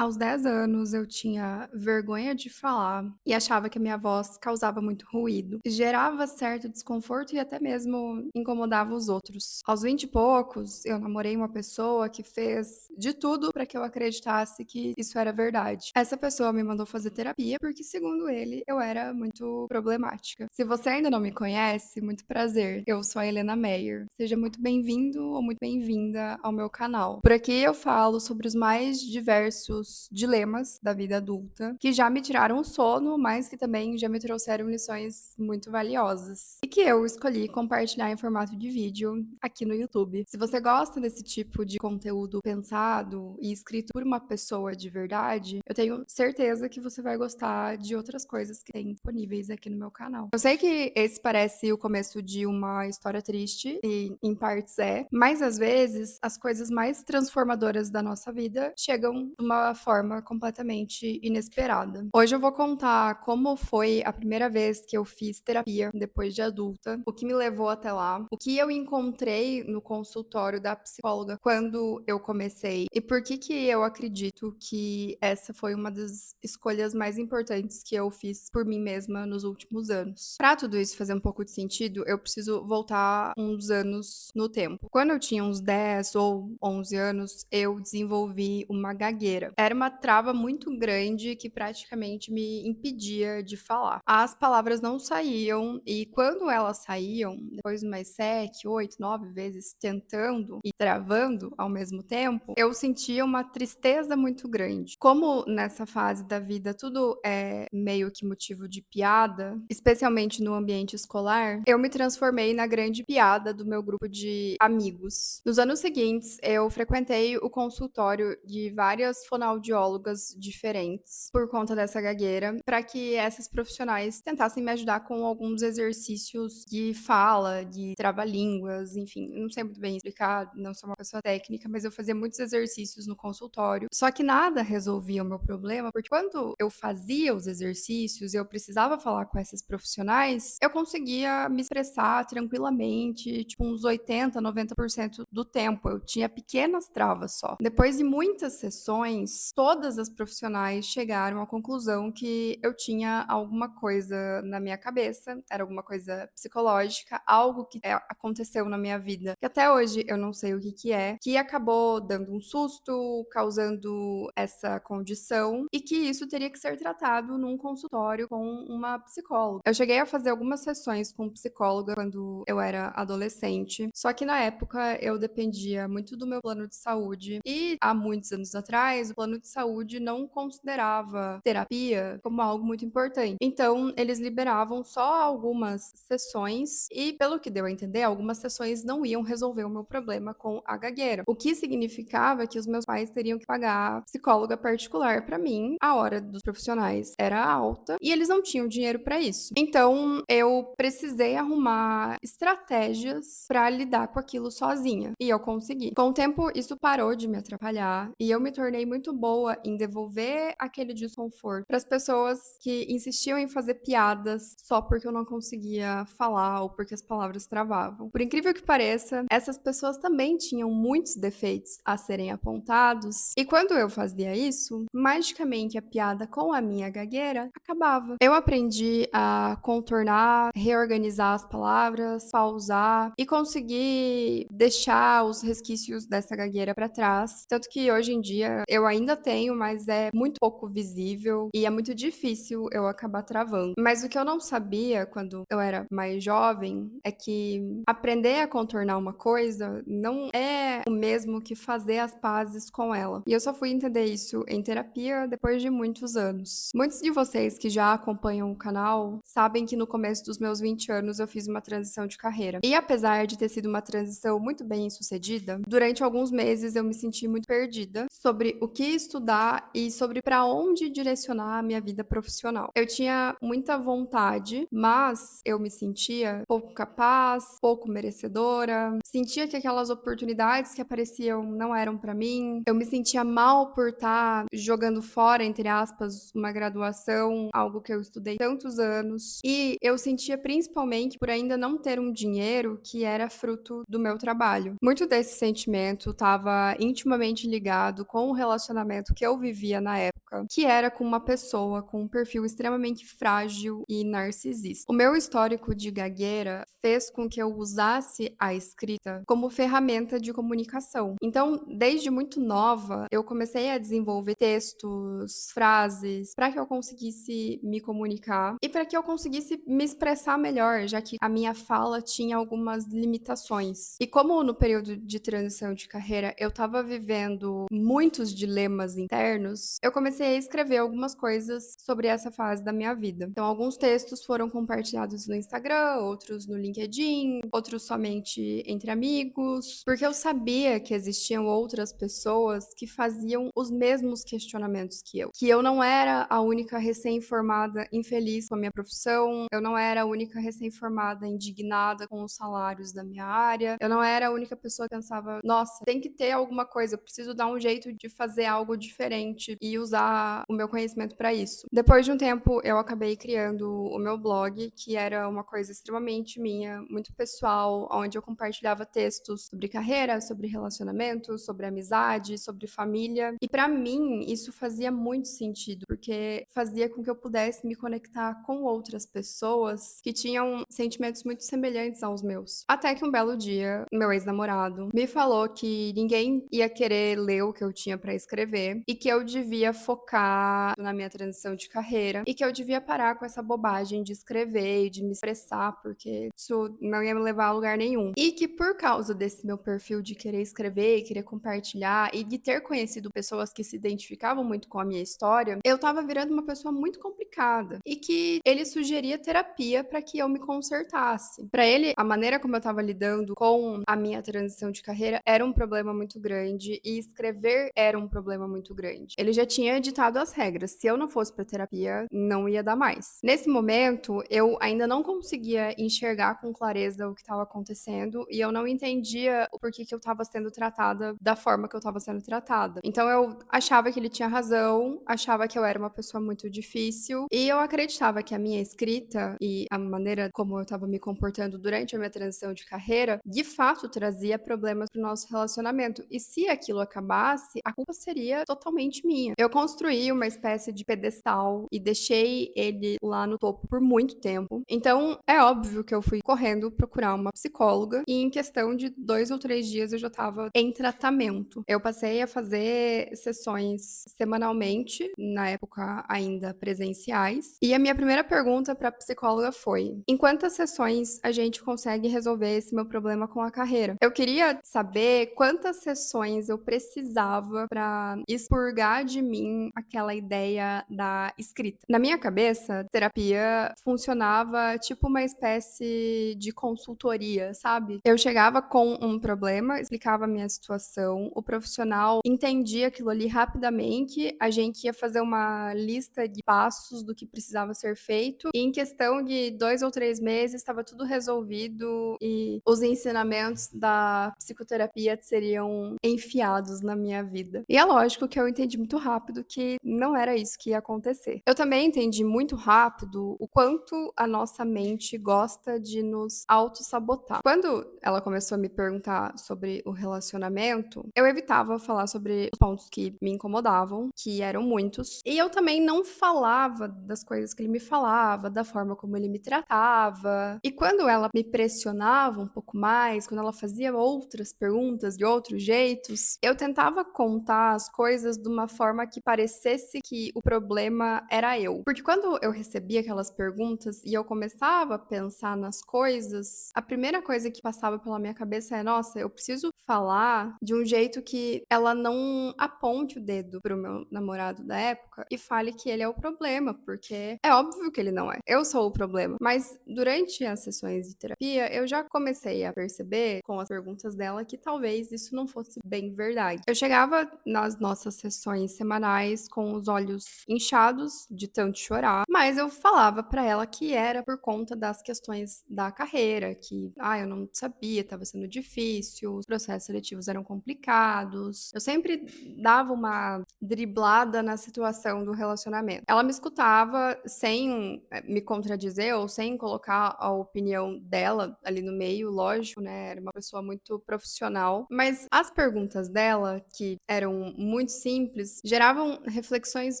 Aos 10 anos, eu tinha vergonha de falar e achava que a minha voz causava muito ruído, gerava certo desconforto e até mesmo incomodava os outros. Aos 20 e poucos, eu namorei uma pessoa que fez de tudo para que eu acreditasse que isso era verdade. Essa pessoa me mandou fazer terapia porque, segundo ele, eu era muito problemática. Se você ainda não me conhece, muito prazer. Eu sou a Helena Meyer. Seja muito bem-vindo ou muito bem-vinda ao meu canal. Por aqui eu falo sobre os mais diversos dilemas da vida adulta, que já me tiraram o sono, mas que também já me trouxeram lições muito valiosas. E que eu escolhi compartilhar em formato de vídeo aqui no YouTube. Se você gosta desse tipo de conteúdo pensado e escrito por uma pessoa de verdade, eu tenho certeza que você vai gostar de outras coisas que tem disponíveis aqui no meu canal. Eu sei que esse parece o começo de uma história triste, e em partes é, mas às vezes as coisas mais transformadoras da nossa vida chegam de uma forma completamente inesperada. Hoje eu vou contar como foi a primeira vez que eu fiz terapia depois de adulta, o que me levou até lá, o que eu encontrei no consultório da psicóloga quando eu comecei e por que que eu acredito que essa foi uma das escolhas mais importantes que eu fiz por mim mesma nos últimos anos. Para tudo isso fazer um pouco de sentido, eu preciso voltar uns anos no tempo. Quando eu tinha uns 10 ou 11 anos, eu desenvolvi uma gagueira. Era uma trava muito grande que praticamente me impedia de falar. As palavras não saíam e quando elas saíam, depois de mais 7, 8, 9 vezes tentando e travando ao mesmo tempo, eu sentia uma tristeza muito grande. Como nessa fase da vida tudo é meio que motivo de piada, especialmente no ambiente escolar, eu me transformei na grande piada do meu grupo de amigos. Nos anos seguintes, eu frequentei o consultório de várias fonoaudiólogas diferentes por conta dessa gagueira, para que essas profissionais tentassem me ajudar com alguns exercícios de fala, de trava-línguas, enfim, não sei muito bem explicar, não sou uma pessoa técnica, mas eu fazia muitos exercícios no consultório. Só que nada resolvia o meu problema, porque quando eu fazia os exercícios, eu precisava falar com essas profissionais, eu conseguia me expressar tranquilamente, tipo uns 80, 90% do tempo. Eu tinha pequenas travas só. Depois de muitas sessões, todas as profissionais chegaram à conclusão que eu tinha alguma coisa na minha cabeça, era alguma coisa psicológica, algo que aconteceu na minha vida, que até hoje eu não sei o que que é, que acabou dando um susto, causando essa condição e que isso teria que ser tratado num consultório com uma psicóloga. Eu cheguei a fazer algumas sessões com psicóloga quando eu era adolescente, só que na época eu dependia muito do meu plano de saúde e há muitos anos atrás o plano de saúde não considerava terapia como algo muito importante. Então eles liberavam só algumas sessões e, pelo que deu a entender, algumas sessões não iam resolver o meu problema com a gagueira, o que significava que os meus pais teriam que pagar psicóloga particular para mim. A hora dos profissionais era alta e eles não tinham dinheiro para isso. Então eu precisei arrumar estratégias para lidar com aquilo sozinha e eu consegui. Com o tempo isso parou de me atrapalhar e eu me tornei muito boa em devolver aquele desconforto para as pessoas que insistiam em fazer piadas só porque eu não conseguia falar ou porque as palavras travavam. Por incrível que pareça, essas pessoas também tinham muitos defeitos a serem apontados, e quando eu fazia isso, magicamente a piada com a minha gagueira acabava. Eu aprendi a contornar, reorganizar as palavras, pausar e conseguir deixar os resquícios dessa gagueira para trás. Tanto que hoje em dia eu ainda tenho, mas é muito pouco visível e é muito difícil eu acabar travando. Mas o que eu não sabia quando eu era mais jovem é que aprender a contornar uma coisa não é o mesmo que fazer as pazes com ela. E eu só fui entender isso em terapia depois de muitos anos. Muitos de vocês que já acompanham o canal sabem que no começo dos meus 20 anos eu fiz uma transição de carreira. E apesar de ter sido uma transição muito bem sucedida, durante alguns meses eu me senti muito perdida sobre o que estudar e sobre para onde direcionar a minha vida profissional. Eu tinha muita vontade, mas eu me sentia pouco capaz, pouco merecedora, sentia que aquelas oportunidades que apareciam não eram para mim. Eu me sentia mal por estar jogando fora, entre aspas, uma graduação, algo que eu estudei tantos anos. E eu sentia principalmente por ainda não ter um dinheiro que era fruto do meu trabalho. Muito desse sentimento estava intimamente ligado com o relacionamento relacionamento que eu vivia na época, que era com uma pessoa com um perfil extremamente frágil e narcisista. O meu histórico de gagueira fez com que eu usasse a escrita como ferramenta de comunicação. Então, desde muito nova, eu comecei a desenvolver textos, frases, para que eu conseguisse me comunicar e para que eu conseguisse me expressar melhor, já que a minha fala tinha algumas limitações. E como no período de transição de carreira eu estava vivendo muitos dilemas internos, eu comecei a escrever algumas coisas sobre essa fase da minha vida. Então, alguns textos foram compartilhados no Instagram, outros no LinkedIn, outros somente entre amigos, porque eu sabia que existiam outras pessoas que faziam os mesmos questionamentos que eu não era a única recém-formada infeliz com a minha profissão, eu não era a única recém-formada indignada com os salários da minha área, eu não era a única pessoa que pensava, nossa, tem que ter alguma coisa, eu preciso dar um jeito de fazer algo diferente e usar o meu conhecimento para isso. Depois de um tempo, eu acabei criando o meu blog, que era uma coisa extremamente minha, muito pessoal, onde eu compartilhava textos sobre carreira, sobre relacionamento, sobre amizade, sobre família. E para mim, isso fazia muito sentido, porque fazia com que eu pudesse me conectar com outras pessoas que tinham sentimentos muito semelhantes aos meus. Até que um belo dia, meu ex-namorado me falou que ninguém ia querer ler o que eu tinha para escrever e que eu devia focar na minha transição de carreira e que eu devia parar com essa bobagem de escrever e de me expressar, porque isso não ia me levar a lugar nenhum. E que por causa desse meu perfil de querer escrever e querer compartilhar e de ter conhecido pessoas que se identificavam muito com a minha história, eu tava virando uma pessoa muito complicada e que ele sugeria terapia para que eu me consertasse. Para ele, a maneira como eu tava lidando com a minha transição de carreira era um problema muito grande e escrever era um problema muito grande. Ele já tinha ditado as regras. Se eu não fosse para terapia, não ia dar mais. Nesse momento, eu ainda não conseguia enxergar com clareza o que estava acontecendo e eu não entendia o porquê que eu estava sendo tratada da forma que eu estava sendo tratada. Então eu achava que ele tinha razão, achava que eu era uma pessoa muito difícil e eu acreditava que a minha escrita e a maneira como eu estava me comportando durante a minha transição de carreira, de fato trazia problemas pro nosso relacionamento. E se aquilo acabasse, a culpa seria totalmente minha. Eu construí uma espécie de pedestal e deixei ele lá no topo por muito tempo. Então, é óbvio que eu fui correndo procurar uma psicóloga e em questão de 2 ou 3 dias eu já estava em tratamento. Eu passei a fazer sessões semanalmente, na época ainda presenciais, e a minha primeira pergunta para a psicóloga foi: em quantas sessões a gente consegue resolver esse meu problema com a carreira? Eu queria saber quantas sessões eu precisava para expurgar de mim aquela ideia da escrita. Na minha cabeça, terapia funcionava tipo uma espécie de consultoria, sabe? Eu chegava com um problema, explicava a minha situação, o profissional entendia aquilo ali rapidamente, a gente ia fazer uma lista de passos do que precisava ser feito, e em questão de 2 ou 3 meses estava tudo resolvido e os ensinamentos da psicoterapia seriam enfiados na minha vida. E é lógico que eu entendi muito rápido que não era isso que ia acontecer. Eu também entendi muito rápido o quanto a nossa mente gosta de nos auto-sabotar. Quando ela começou a me perguntar sobre o relacionamento, eu evitava falar sobre os pontos que me incomodavam, que eram muitos, e eu também não falava das coisas que ele me falava, da forma como ele me tratava. E quando ela me pressionava um pouco mais, quando ela fazia outras perguntas de outros jeitos, eu tentava contar as coisas de uma forma que parecesse que o problema era eu. Porque quando eu recebia aquelas perguntas e eu começava a pensar nas coisas, a primeira coisa que passava pela minha cabeça é: nossa, eu preciso falar de um jeito que ela não aponte o dedo pro meu namorado da época e fale que ele é o problema, porque é óbvio que ele não é. Eu sou o problema. Mas durante as sessões de terapia, eu já comecei a perceber com as perguntas dela que talvez isso não fosse bem verdade. Eu chegava nas nossas sessões semanais mais com os olhos inchados de tanto chorar, mas eu falava pra ela que era por conta das questões da carreira, que, eu não sabia, estava sendo difícil, os processos seletivos eram complicados. Eu sempre dava uma driblada na situação do relacionamento. Ela me escutava sem me contradizer ou sem colocar a opinião dela ali no meio, lógico, né? Era uma pessoa muito profissional, mas as perguntas dela, que eram muito simples, geravam reflexões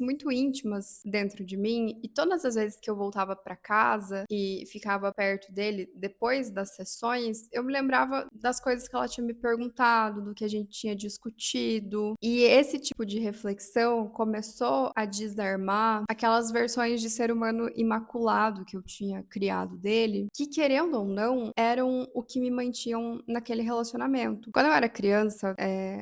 muito íntimas dentro de mim, e todas as vezes que eu voltava para casa e ficava perto dele depois das sessões, eu me lembrava das coisas que ela tinha me perguntado, do que a gente tinha discutido, e esse tipo de reflexão começou a desarmar aquelas versões de ser humano imaculado que eu tinha criado dele, que querendo ou não, eram o que me mantinham naquele relacionamento. Quando eu era criança,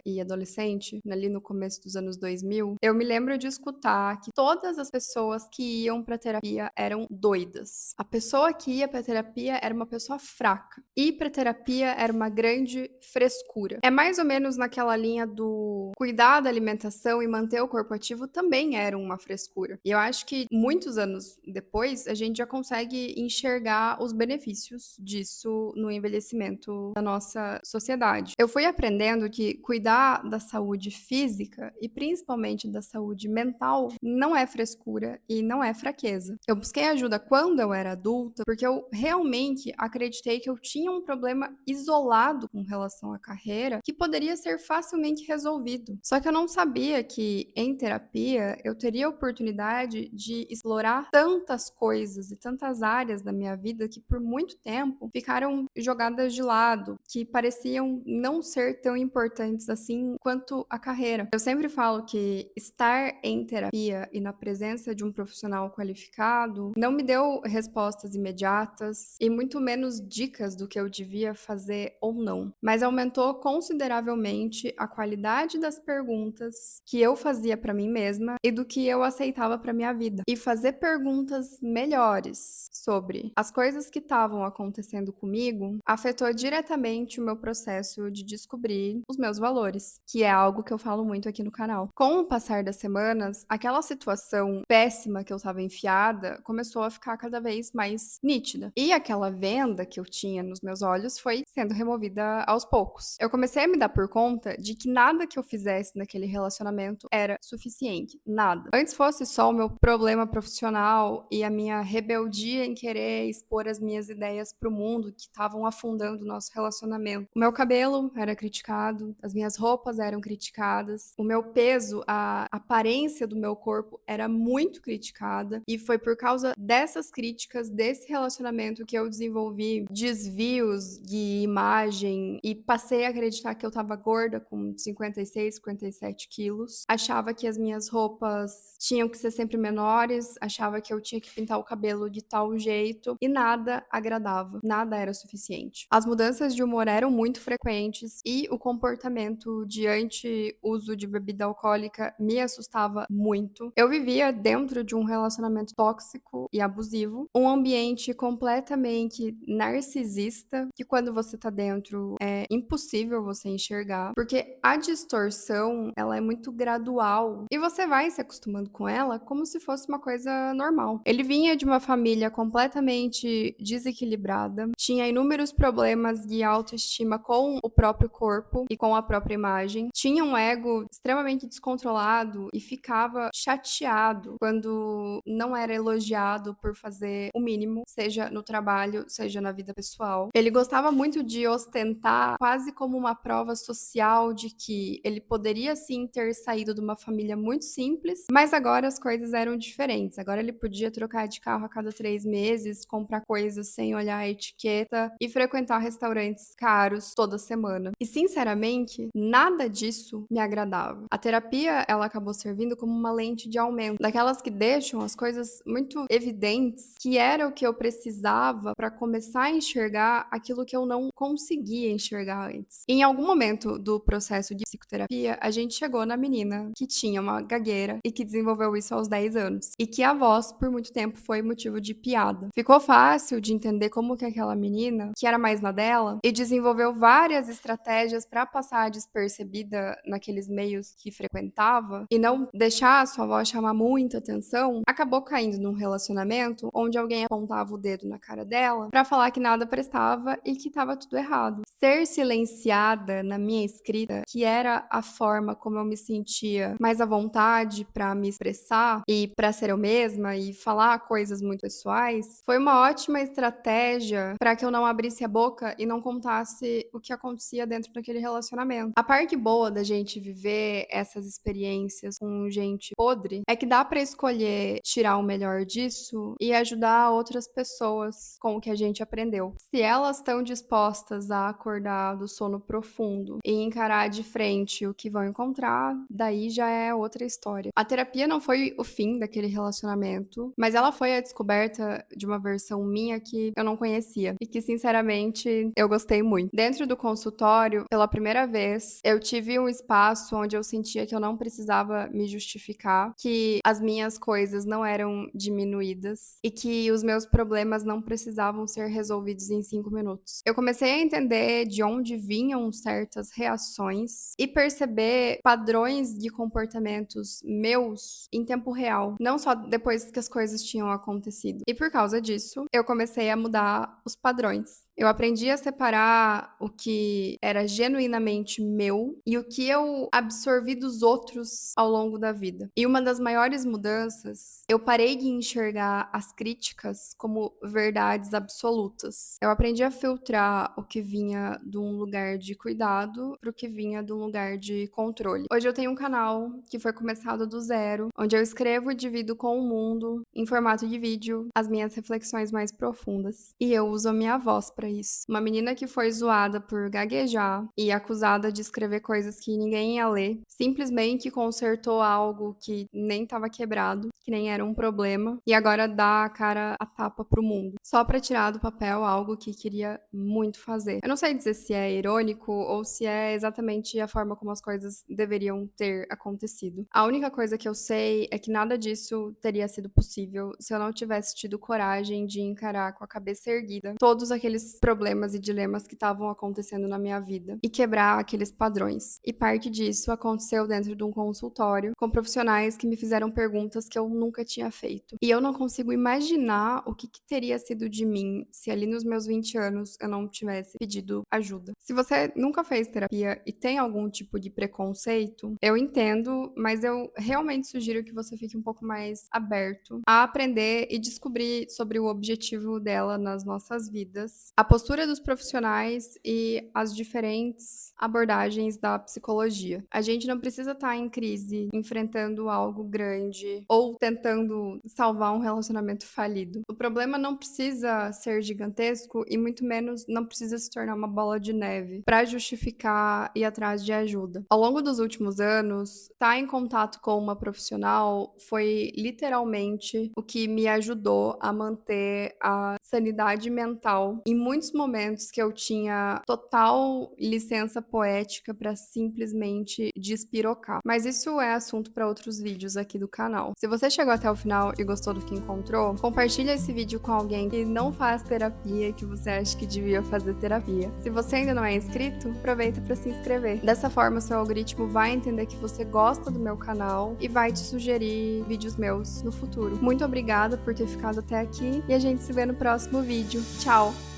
e adolescente, ali no começo dos anos 2000, eu me lembro de escutar que todas as pessoas que iam pra terapia eram doidas. A pessoa que ia pra terapia era uma pessoa fraca. Ir pra terapia era uma grande frescura. É mais ou menos naquela linha do cuidar da alimentação e manter o corpo ativo também era uma frescura. E eu acho que muitos anos depois, a gente já consegue enxergar os benefícios disso no envelhecimento da nossa sociedade. Eu fui aprendendo que cuidar da saúde física e principalmente da saúde mental não é frescura e não é fraqueza. Eu busquei ajuda quando eu era adulta porque eu realmente acreditei que eu tinha um problema isolado com relação à carreira que poderia ser facilmente resolvido. Só que eu não sabia que em terapia eu teria a oportunidade de explorar tantas coisas e tantas áreas da minha vida que por muito tempo ficaram jogadas de lado, que pareciam não ser tão importantes assim quanto a carreira. Eu sempre falo que estar em terapia e na presença de um profissional qualificado não me deu respostas imediatas e muito menos dicas do que eu devia fazer ou não, mas aumentou consideravelmente a qualidade das perguntas que eu fazia para mim mesma e do que eu aceitava para minha vida. E fazer perguntas melhores sobre as coisas que estavam acontecendo comigo afetou diretamente o meu processo de descobrir os meus valores, que é algo que eu falo muito aqui no canal. Com o passar das semanas, aquela situação péssima que eu estava enfiada começou a ficar cada vez mais nítida. E aquela venda que eu tinha nos meus olhos foi sendo removida aos poucos. Eu comecei a me dar por conta de que nada que eu fizesse naquele relacionamento era suficiente. Nada. Antes fosse só o meu problema profissional e a minha rebeldia em querer expor as minhas ideias pro mundo que estavam afundando o nosso relacionamento. O meu cabelo era criticado, as minhas roupas eram criticadas, o meu peso, a aparência do meu corpo era muito criticada, e foi por causa dessas críticas, desse relacionamento, que eu desenvolvi desvios de imagem e passei a acreditar que eu tava gorda com 56, 57 quilos. Achava que as minhas roupas tinham que ser sempre menores, achava que eu tinha que pintar o cabelo de tal jeito e nada agradava, nada era suficiente. As mudanças de humor eram muito frequentes e o comportamento diante uso de bebida alcoólica me assustava muito. Eu vivia dentro de um relacionamento tóxico e abusivo, um ambiente completamente narcisista, que quando você tá dentro é impossível você enxergar, porque a distorção, ela é muito gradual e você vai se acostumando com ela como se fosse uma coisa normal. Ele vinha de uma família completamente desequilibrada, tinha inúmeros problemas de autoestima com o próprio corpo e com a própria imagem, tinha um ego extremamente descontrolado e ficava chateado quando não era elogiado por fazer o mínimo, seja no trabalho, seja na vida pessoal. Ele gostava muito de ostentar quase como uma prova social de que ele poderia sim ter saído de uma família muito simples, mas agora as coisas eram diferentes. Agora ele podia trocar de carro a cada 3 meses, comprar coisas sem olhar a etiqueta e frequentar restaurantes caros toda semana. E sinceramente, nada disso me agradava. A terapia, ela acabou servindo como uma lente de aumento, daquelas que deixam as coisas muito evidentes, que era o que eu precisava para começar a enxergar aquilo que eu não conseguia enxergar antes. Em algum momento do processo de psicoterapia, a gente chegou na menina que tinha uma gagueira e que desenvolveu isso aos 10 anos, e que a voz por muito tempo foi motivo de piada. Ficou fácil de entender como que aquela menina, que era mais na dela, e desenvolveu várias estratégias para passar despercebida naqueles meios que frequentava, e não deixar a sua avó chamar muita atenção, acabou caindo num relacionamento onde alguém apontava o dedo na cara dela pra falar que nada prestava e que estava tudo errado. Ser silenciada na minha escrita, que era a forma como eu me sentia mais à vontade pra me expressar e pra ser eu mesma e falar coisas muito pessoais, foi uma ótima estratégia pra que eu não abrisse a boca e não contasse o que acontecia dentro daquele relacionamento. A parte boa da gente viver essas experiências com gente podre é que dá pra escolher tirar o melhor disso e ajudar outras pessoas com o que a gente aprendeu. Se elas estão dispostas a acordar do sono profundo e encarar de frente o que vão encontrar, daí já é outra história. A terapia não foi o fim daquele relacionamento, mas ela foi a descoberta de uma versão minha que eu não conhecia e que, sinceramente, eu gostei muito. Dentro do consultório, pela primeira vez, eu tive um espaço onde eu sentia que eu não precisava me justificar, que as minhas coisas não eram diminuídas e que os meus problemas não precisavam ser resolvidos em 5 minutos. Eu comecei a entender de onde vinham certas reações e perceber padrões de comportamentos meus em tempo real, não só depois que as coisas tinham acontecido. E por causa disso, eu comecei a mudar os padrões. Eu aprendi a separar o que era genuinamente meu e o que eu absorvi dos outros ao longo da vida. E uma das maiores mudanças, eu parei de enxergar as críticas como verdades absolutas. Eu aprendi a filtrar o que vinha de um lugar de cuidado para o que vinha de um lugar de controle. Hoje eu tenho um canal que foi começado do zero, onde eu escrevo e divido com o mundo, em formato de vídeo, as minhas reflexões mais profundas. E eu uso a minha voz para isso. Uma menina que foi zoada por gaguejar e acusada de escrever coisas que ninguém ia ler, simplesmente consertou algo que nem estava quebrado, que nem era um problema, e agora dá a cara a tapa pro mundo, só para tirar do papel algo que queria muito fazer. Eu não sei dizer se é irônico ou se é exatamente a forma como as coisas deveriam ter acontecido. A única coisa que eu sei é que nada disso teria sido possível se eu não tivesse tido coragem de encarar com a cabeça erguida todos aqueles problemas e dilemas que estavam acontecendo na minha vida e quebrar aqueles padrões. E parte disso aconteceu dentro de um consultório com profissionais que me fizeram perguntas que eu nunca tinha feito. E eu não consigo imaginar o que teria sido de mim se ali nos meus 20 anos eu não tivesse pedido ajuda. Se você nunca fez terapia e tem algum tipo de preconceito, eu entendo, mas eu realmente sugiro que você fique um pouco mais aberto a aprender e descobrir sobre o objetivo dela nas nossas vidas, a postura dos profissionais e as diferentes abordagens da psicologia. A gente não precisa estar em crise, enfrentando algo grande ou tentando salvar um relacionamento falido. O problema não precisa ser gigantesco e muito menos não precisa se tornar uma bola de neve para justificar ir atrás de ajuda. Ao longo dos últimos anos, estar em contato com uma profissional foi literalmente o que me ajudou a manter a sanidade mental em muitos momentos que eu tinha total licença poética para simplesmente despirocar. Mas isso é assunto para outros vídeos aqui do canal. Se você chegou até o final e gostou do que encontrou, compartilha esse vídeo com alguém que não faz terapia, que você acha que devia fazer terapia. Se você ainda não é inscrito, aproveita para se inscrever. Dessa forma, seu algoritmo vai entender que você gosta do meu canal e vai te sugerir vídeos meus no futuro. Muito obrigada por ter ficado até aqui e a gente se vê no próximo vídeo. Tchau!